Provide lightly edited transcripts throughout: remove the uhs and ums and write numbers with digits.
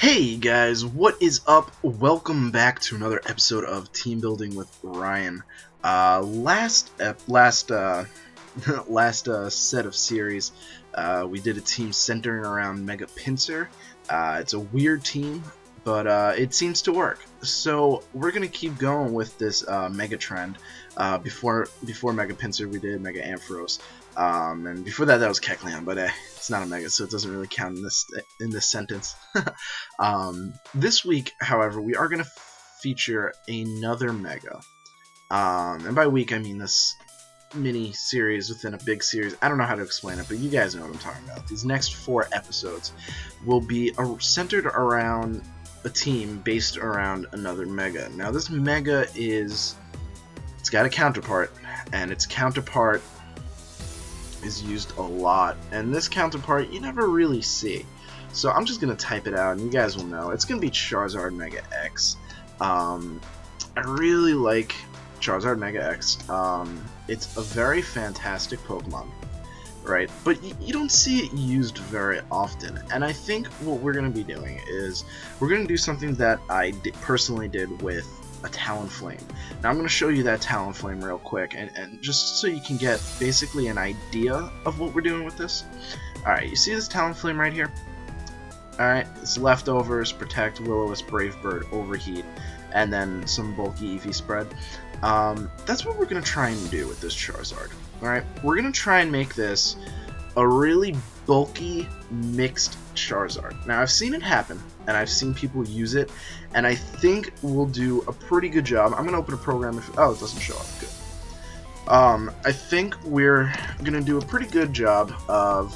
Hey guys, what is up? Welcome back to another episode of Team Building with Ryan. Last set of series, we did a team centering around Mega Pinsir. It's a weird team, but it seems to work. So we're gonna keep going with this Mega trend. Before Mega Pinsir, we did Mega Ampharos. And before that was Kecleon, but it's not a Mega, so it doesn't really count in this sentence. This week, however, we are going to feature another Mega. And by week, I mean this mini series within a big series. I don't know how to explain it, but you guys know what I'm talking about. These next 4 episodes will be centered around a team based around another Mega. Now, this Mega it's got a counterpart, and its counterpart is used a lot, and this counterpart you never really see. So I'm just gonna type it out and you guys will know. It's gonna be Charredzard Mega X. I really like Charredzard Mega X. It's a very fantastic Pokemon, right? But you don't see it used very often, and I think what we're gonna be doing is we're gonna do something that I personally did with a Talonflame. Now I'm going to show you that Talonflame real quick, and just so you can get basically an idea of what we're doing with this. Alright, you see this Talonflame right here? Alright, it's leftovers, Protect, Will-O-Wisp, Brave Bird, Overheat, and then some bulky EV spread. That's what we're going to try and do with this Charredzard. Alright, we're going to try and make this a really bulky, mixed Charredzard. Now, I've seen it happen, and I've seen people use it, and I think we'll do a pretty good job. I'm going to open a program if... Oh, it doesn't show up. Good. I think we're going to do a pretty good job of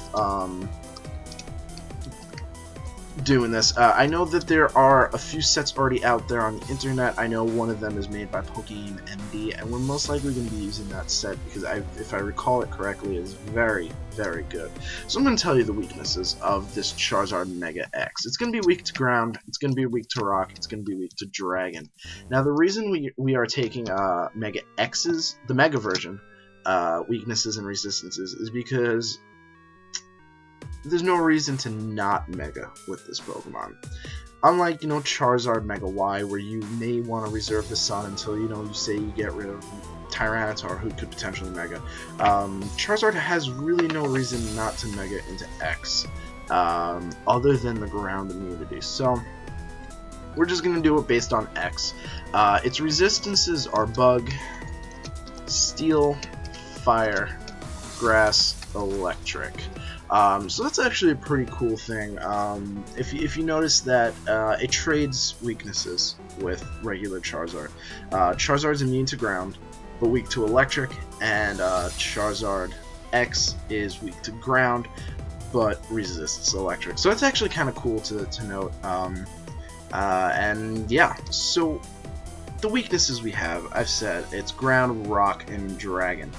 doing this. I know that there are a few sets already out there on the internet. I know one of them is made by Pokegame MD, and we're most likely going to be using that set because if I recall it correctly, it's very, very good. So I'm going to tell you the weaknesses of this Charredzard Mega X. It's going to be weak to ground, it's going to be weak to rock, it's going to be weak to dragon. Now the reason we are taking Mega X's, the Mega version, weaknesses and resistances is because there's no reason to not Mega with this Pokemon. Unlike, Charizard Mega Y, where you may want to reserve the Sun until, you say you get rid of Tyranitar, who could potentially Mega. Charizard has really no reason not to Mega into X, other than the ground immunity. So, we're just going to do it based on X. Its resistances are Bug, Steel, Fire, Grass, Electric. So that's actually a pretty cool thing. If you notice that it trades weaknesses with regular Charizard. Charizard's immune to ground, but weak to electric, and Charizard X is weak to ground, but resists electric. So that's actually kind of cool to note. And yeah, so the weaknesses we have, I've said, it's ground, rock, and dragon.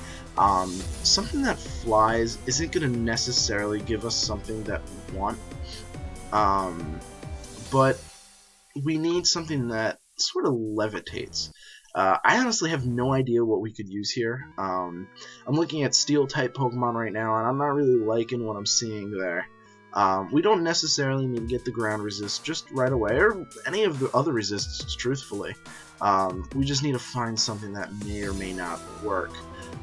Something that flies isn't going to necessarily give us something that we want, but we need something that sort of levitates. I honestly have no idea what we could use here. I'm looking at Steel-type Pokemon right now, and I'm not really liking what I'm seeing there. We don't necessarily need to get the ground resist just right away, or any of the other resists, truthfully. We just need to find something that may or may not work.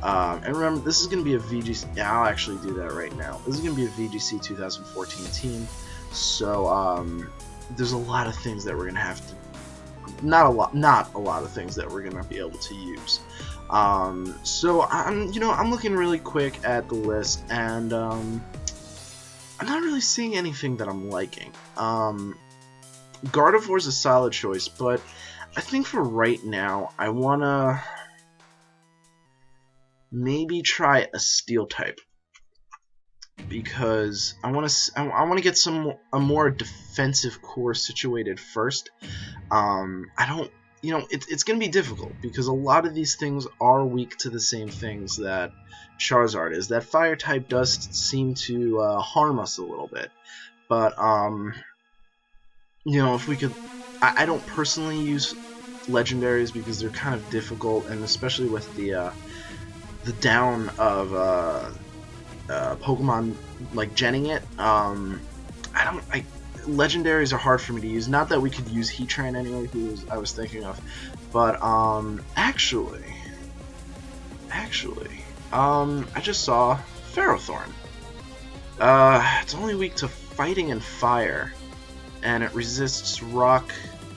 And remember, this is going to be a VGC. Yeah, I'll actually do that right now. This is going to be a VGC 2014 team. So there's a lot of things that we're going to have to. Not a lot of things that we're going to be able to use. So I'm looking really quick at the list, and I'm not really seeing anything that I'm liking. Gardevoir's a solid choice, but I think for right now, I want to maybe try a Steel type, because I want to get a more defensive core situated first. It's going to be difficult because a lot of these things are weak to the same things that Charizard is. That Fire type does seem to harm us a little bit, but if we could, I don't personally use legendaries because they're kind of difficult, and especially with the down of Pokemon like genning it. legendaries are hard for me to use. Not that we could use Heat Train anyway, who I was thinking of, but actually, I just saw Ferrothorn. It's only weak to fighting and fire, and it resists rock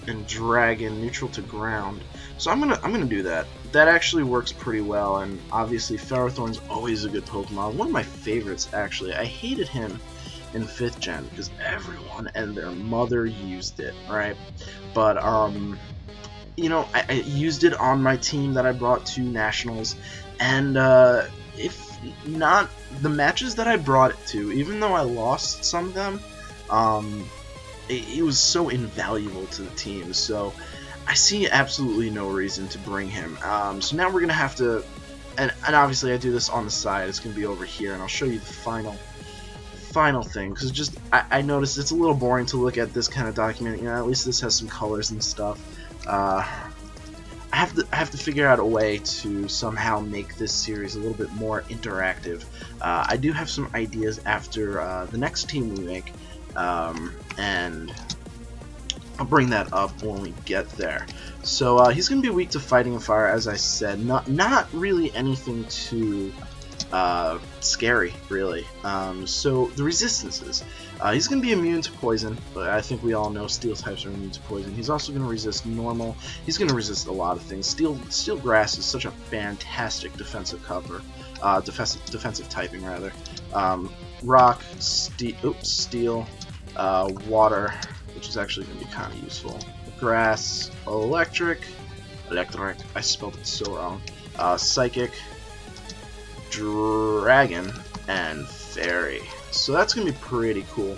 and dragon, neutral to ground. So I'm gonna do that. That actually works pretty well, and obviously Ferrothorn's always a good Pokemon. One of my favorites, actually. I hated him in 5th gen because everyone and their mother used it, right? But you know, I used it on my team that I brought to Nationals, and if not, the matches that I brought it to, even though I lost some of them, it was so invaluable to the team. So I see absolutely no reason to bring him. So now we're gonna have to, and obviously I do this on the side. It's gonna be over here, and I'll show you the final thing, because just I noticed it's a little boring to look at this kind of document. You know, at least this has some colors and stuff. I have to figure out a way to somehow make this series a little bit more interactive. I do have some ideas after the next team we make, and I'll bring that up when we get there. So he's going to be weak to fighting and fire, as I said. Not really anything too scary, really. So the resistances. He's going to be immune to poison, but I think we all know steel types are immune to poison. He's also going to resist normal. He's going to resist a lot of things. Steel grass is such a fantastic defensive cover. Defensive typing, rather. Rock, steel, water, which is actually going to be kind of useful. Grass, electric, I spelled it so wrong. Psychic, dragon, and fairy. So that's going to be pretty cool.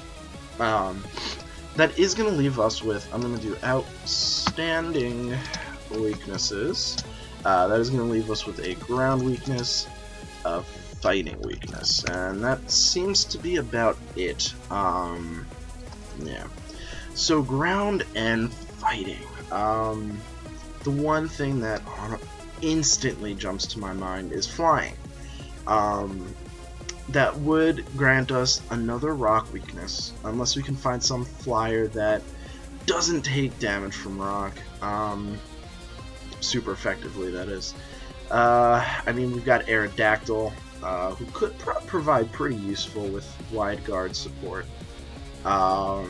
That is going to leave us with, I'm going to do outstanding weaknesses. That is going to leave us with a ground weakness, a fighting weakness, and that seems to be about it. Yeah. So ground and fighting. The one thing that instantly jumps to my mind is flying. That would grant us another rock weakness, unless we can find some flyer that doesn't take damage from rock, super effectively, that is. I mean, we've got Aerodactyl, who could provide pretty useful with wide guard support. What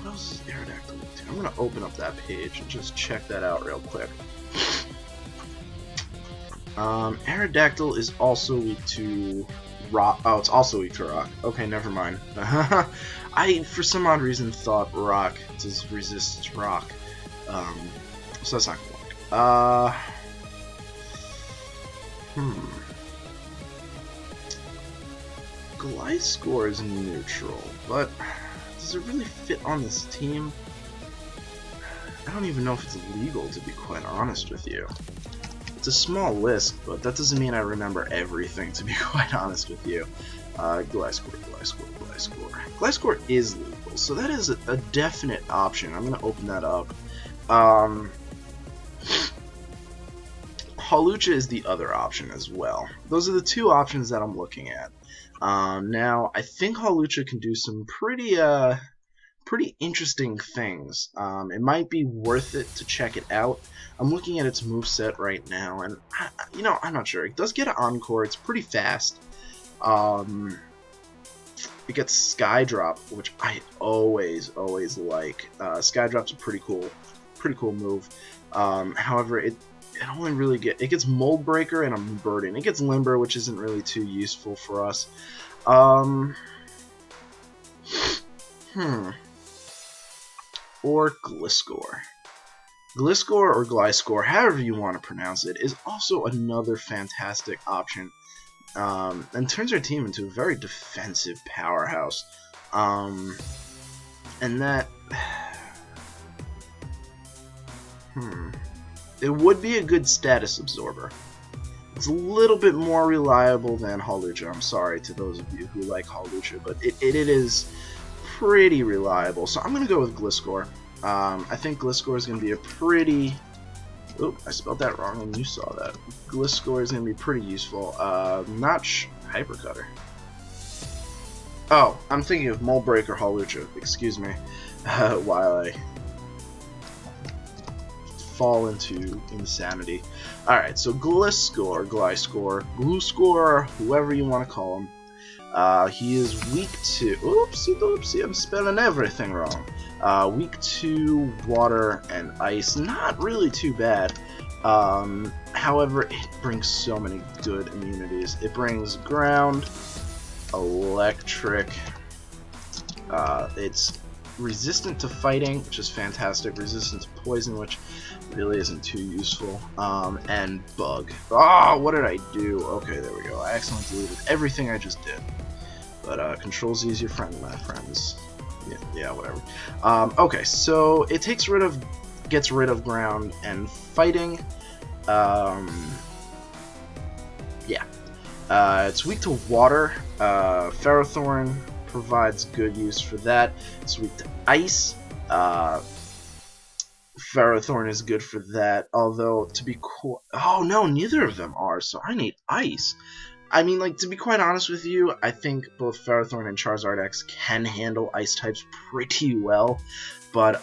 else is Aerodactyl weak to? I'm going to open up that page and just check that out real quick. Aerodactyl is also weak to rock. Oh, it's also weak to rock. Okay, never mind. I, for some odd reason, thought rock resists rock. So that's not gonna work. Gliscor is neutral, but does it really fit on this team? I don't even know if it's legal, to be quite honest with you. It's a small list, but that doesn't mean I remember everything, to be quite honest with you. Gliscor. Gliscor is legal, so that is a definite option. I'm going to open that up. Hawlucha is the other option as well. Those are the two options that I'm looking at. Now, I think Hawlucha can do some pretty interesting things. It might be worth it to check it out. I'm looking at its moveset right now, and you know, I'm not sure. It does get an Encore. It's pretty fast. It gets Sky Drop, which I always like. Sky Drop's a pretty cool move. However, it only really gets Mold Breaker and a Burden. It gets Limber, which isn't really too useful for us. Or Gliscor. Gliscor or Gliscor, however you want to pronounce it, is also another fantastic option, and turns our team into a very defensive powerhouse. And that... It would be a good status absorber. It's a little bit more reliable than Hawlucha. I'm sorry to those of you who like Hawlucha, but it is pretty reliable. So I'm going to go with Gliscor. I think Gliscor is going to be a pretty... Oop, I spelled that wrong and you saw that. Gliscor is going to be pretty useful. Hypercutter. Oh, I'm thinking of Molebreaker Hawlucha. Excuse me. While I fall into insanity. Alright, so Gliscor, Gluscor, whoever you want to call him. He is weak to... Oopsie doopsie, I'm spelling everything wrong. Weak to water and ice. Not really too bad. However, it brings so many good immunities. It brings ground, electric. It's resistant to fighting, which is fantastic. Resistant to poison, which really isn't too useful. And bug. Ah, what did I do? Okay, there we go. I accidentally deleted everything I just did. But Control Z is your friend, my friends. Yeah, whatever. Okay, so it gets rid of ground and fighting. Yeah. It's weak to water. Ferrothorn provides good use for that. It's weak to ice. Ferrothorn is good for that, although to be oh no, neither of them are, so I need ice. I mean, like, to be quite honest with you, I think both Ferrothorn and Charredzard X can handle ice types pretty well, but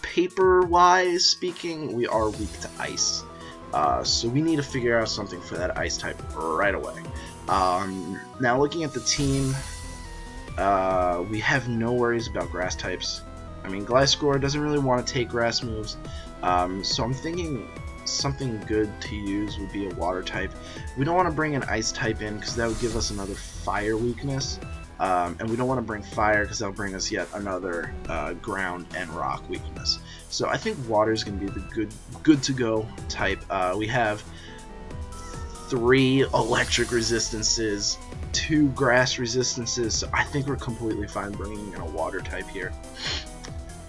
paper-wise speaking, we are weak to ice. So we need to figure out something for that ice type right away. Now looking at the team, we have no worries about grass types. I mean, Gliscor doesn't really want to take grass moves, so I'm thinking something good to use would be a water type. We don't want to bring an ice type in because that would give us another fire weakness, and we don't want to bring fire because that'll bring us yet another ground and rock weakness. So I think water is going to be the good to go type. We have 3 electric resistances, 2 grass resistances, so I think we're completely fine bringing in a water type here.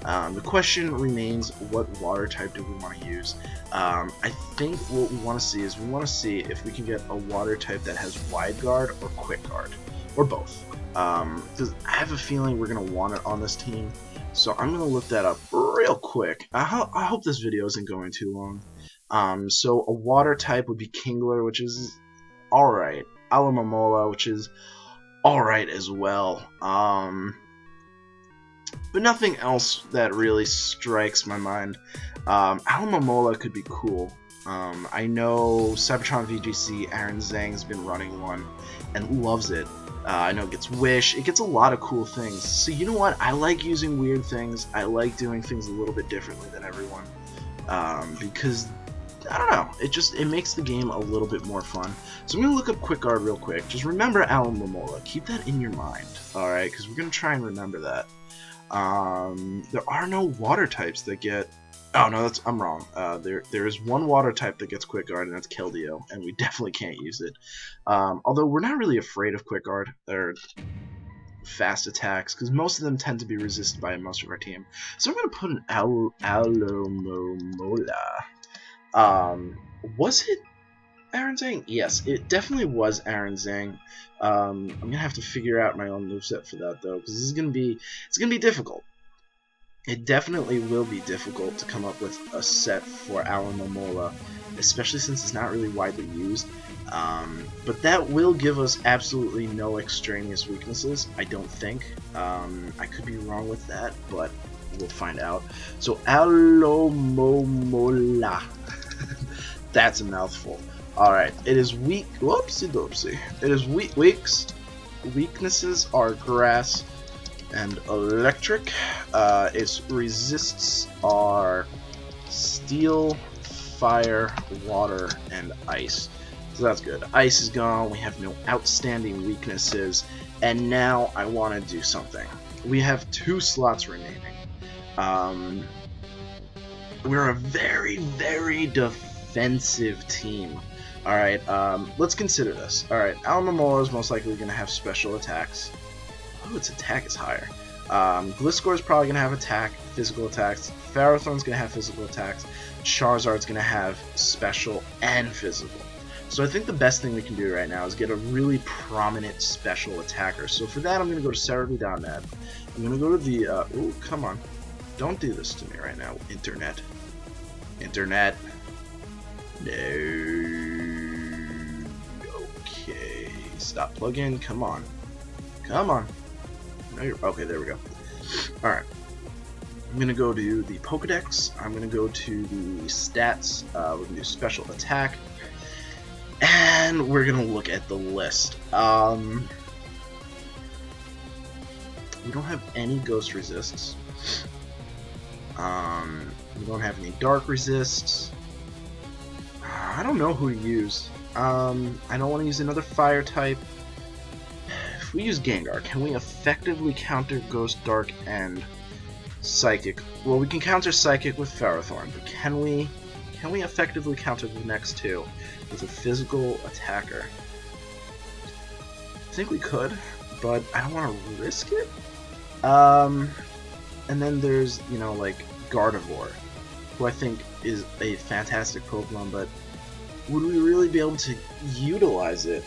The question remains, what water type do we want to use? I think what we want to see is we want to see if we can get a water type that has wide guard or quick guard, or both. Because I have a feeling we're going to want it on this team, so I'm going to look that up real quick. I hope this video isn't going too long. So a water type would be Kingler, which is alright. Alomomola, which is alright as well. But nothing else that really strikes my mind. Alomomola could be cool. I know Cybertron VGC, Aaron Zhang's been running one and loves it. I know it gets Wish, it gets a lot of cool things. So you know what, I like using weird things, I like doing things a little bit differently than everyone. Because, I don't know, it makes the game a little bit more fun. So I'm going to look up Quick Guard real quick. Just remember Alomomola, keep that in your mind, alright, because we're going to try and remember that. There are no water types that get... Oh, no, I'm wrong. There is one water type that gets Quick Guard, and that's Keldeo, and we definitely can't use it. Although we're not really afraid of Quick Guard, or fast attacks, because most of them tend to be resisted by most of our team. So I'm going to put an Alomomola. Was it Aaron Zhang? Yes, it definitely was Aaron Zhang. I'm going to have to figure out my own moveset for that, though, because it's going to be difficult. It definitely will be difficult to come up with a set for Alomomola, especially since it's not really widely used. But that will give us absolutely no extraneous weaknesses, I don't think. I could be wrong with that, but we'll find out. So Alomomola. That's a mouthful. Alright, it is weak. Whoopsie doopsie. It is weaknesses are grass and electric. Its resists are steel, fire, water, and ice. So that's good. Ice is gone. We have no outstanding weaknesses. And now I want to do something. We have 2 slots remaining. We're a very, very defensive team. Alright, let's consider this. Alright, Alomomola is most likely going to have special attacks. Oh, its attack is higher. Gliscor is probably going to have physical attacks. Ferrothorn's going to have physical attacks. Charredzard's going to have special and physical. So I think the best thing we can do right now is get a really prominent special attacker. So for that, I'm going to go to Cerebi.net. I'm going to go to the... oh, come on. Don't do this to me right now, Internet. No. Okay. Stop. Plug in. Come on. Come on. No, you're, okay, there we go. Alright. I'm going to go to the Pokedex. I'm going to go to the stats. We're going to do special attack. And we're going to look at the list. We don't have any ghost resists. We don't have any dark resists. I don't know who to use. I don't want to use another fire type. If we use Gengar, can we effectively counter Ghost, Dark, and Psychic? Well, we can counter Psychic with Ferrothorn, but can we effectively counter the next two with a physical attacker? I think we could, but I don't want to risk it. And then there's, you know, like Gardevoir, who I think is a fantastic Pokemon, but would we really be able to utilize it?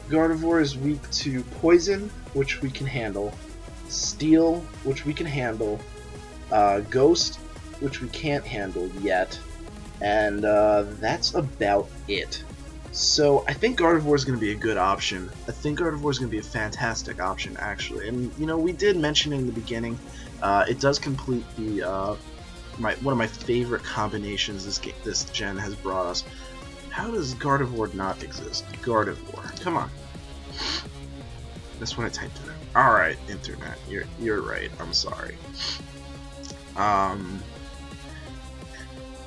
Gardevoir is weak to Poison, which we can handle, Steel, which we can handle, Ghost, which we can't handle yet, and that's about it. So I think Gardevoir is going to be a good option. I think Gardevoir is going to be a fantastic option, actually. And you know, we did mention in the beginning, it does complete the one of my favorite combinations this gen has brought us. How does Gardevoir not exist? Gardevoir, come on. That's what I typed in. All right, internet, you're right. I'm sorry.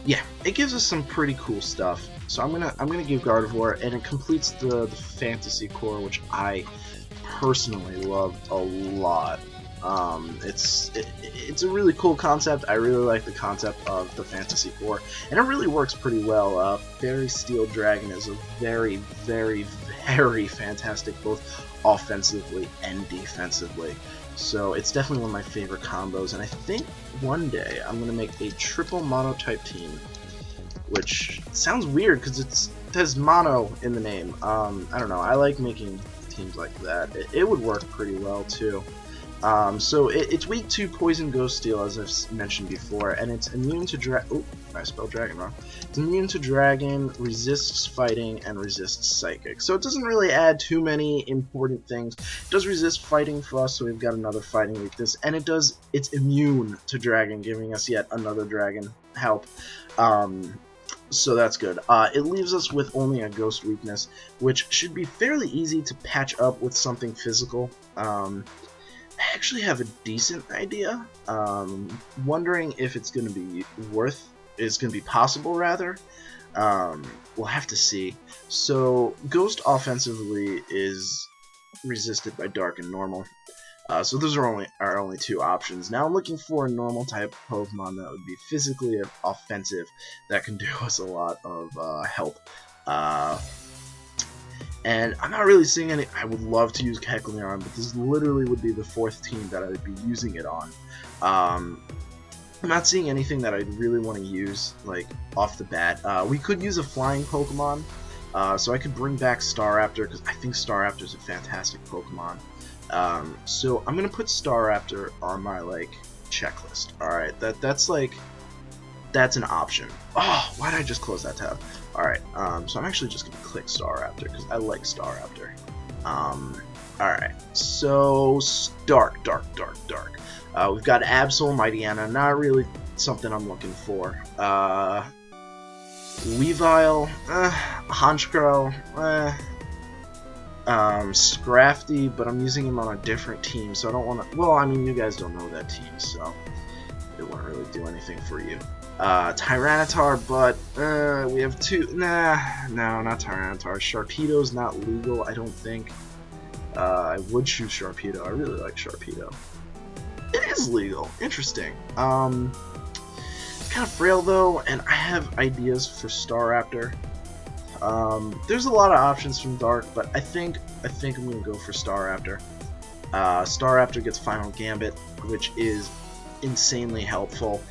Yeah, it gives us some pretty cool stuff. So I'm gonna give Gardevoir, and it completes the Fantasy Core, which I personally loved a lot. It's a really cool concept. I really like the concept of the Fantasy Core, and it really works pretty well. Fairy Steel Dragon is a very, very, very fantastic, both offensively and defensively. So it's definitely one of my favorite combos, and I think one day I'm gonna make a triple mono-type team, which sounds weird because it has mono in the name. I don't know. I like making teams like that. It would work pretty well too. So it's weak to Poison, Ghost, Steel, as I've mentioned before, and it's immune to oh, I spelled dragon wrong. It's immune to Dragon, resists Fighting, and resists Psychic. So it doesn't really add too many important things. It does resist Fighting for us, so we've got another Fighting weakness, and it's immune to Dragon, giving us yet another Dragon help. So that's good. It leaves us with only a Ghost weakness, which should be fairly easy to patch up with something physical. I actually have a decent idea. Wondering if it's going to be possible rather. We'll have to see. So Ghost offensively is resisted by Dark and Normal. So those are our only two options. Now I'm looking for a normal type Pokemon that would be physically offensive that can do us a lot of help. And I'm not really seeing any. I would love to use Kecleon, but this literally would be the fourth team that I would be using it on. I'm not seeing anything that I'd really want to use, like, off the bat. We could use a flying Pokemon, so I could bring back Staraptor, because I think Staraptor is a fantastic Pokemon. So I'm going to put Staraptor on my, like, checklist. Alright, that's an option. Oh, why did I just close that tab? Alright, so I'm actually just going to click Staraptor, because I like Staraptor. Alright, so Dark. We've got Absol, Mightyena, not really something I'm looking for. Weavile, Honchkrow, Scrafty, but I'm using him on a different team, so I don't want to. Well, I mean, you guys don't know that team, so it won't really do anything for you. Tyranitar, but we have two. No, not Tyranitar. Sharpedo's not legal, I don't think. I would choose Sharpedo. I really like Sharpedo. It is legal. Interesting. It's kind of frail though, and I have ideas for Staraptor. There's a lot of options from Dark, but I think I'm gonna go for Staraptor. Staraptor gets Final Gambit, which is insanely helpful.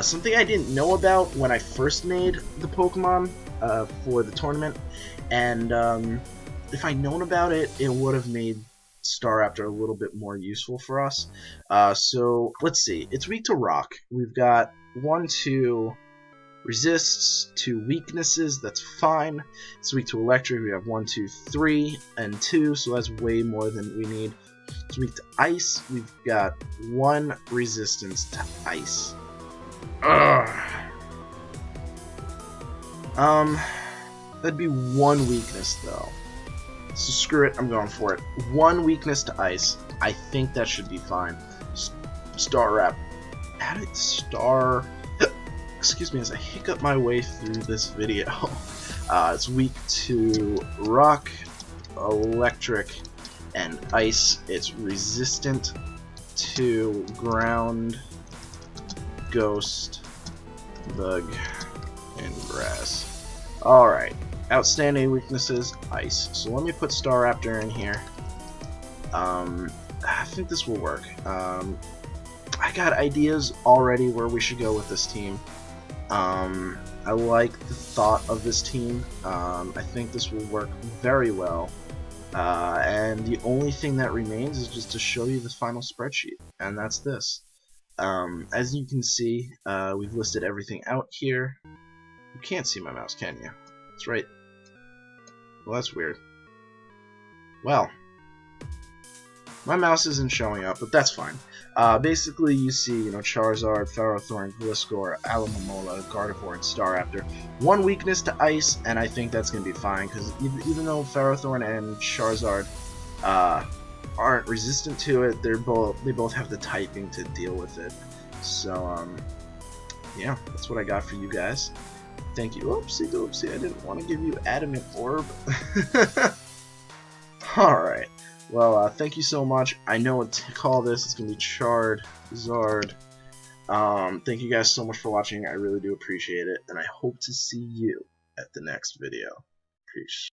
Something I didn't know about when I first made the Pokemon for the tournament, and if I'd known about it, it would have made Staraptor a little bit more useful for us. So let's see. It's weak to Rock. We've got 1, 2, Resists to weaknesses, that's fine. It's weak to electric, we have 1, 2, 3, and 2, so that's way more than we need. It's weak to ice, we've got 1 resistance to ice. Ugh. That'd be 1 weakness though. So screw it, I'm going for it. 1 weakness to ice. I think that should be fine. Star Wrap. Added star. Excuse me as I hiccup my way through this video. It's weak to rock, electric, and ice. It's resistant to ground, ghost, bug, and grass. Alright, outstanding weaknesses, ice. So let me put Star Raptor in here. I think this will work. I got ideas already where we should go with this team. I like the thought of this team. I think this will work very well. And the only thing that remains is just to show you the final spreadsheet, and that's this. As you can see, we've listed everything out here. You can't see my mouse, can you? That's right. Well, that's weird. Well, my mouse isn't showing up, but that's fine. Basically, you see, Charredzard, Ferrothorn, Gliscor, Alomomola, Gardevoir, and Staraptor. 1 weakness to Ice, and I think that's going to be fine, because even though Ferrothorn and Charredzard aren't resistant to it, they both have the typing to deal with it. So, yeah, that's what I got for you guys. Thank you. Oopsie doopsie, I didn't want to give you Adamant Orb. Alright. Well, thank you so much. I know what to call this. It's going to be Charredzard. Thank you guys so much for watching. I really do appreciate it, and I hope to see you at the next video. Peace.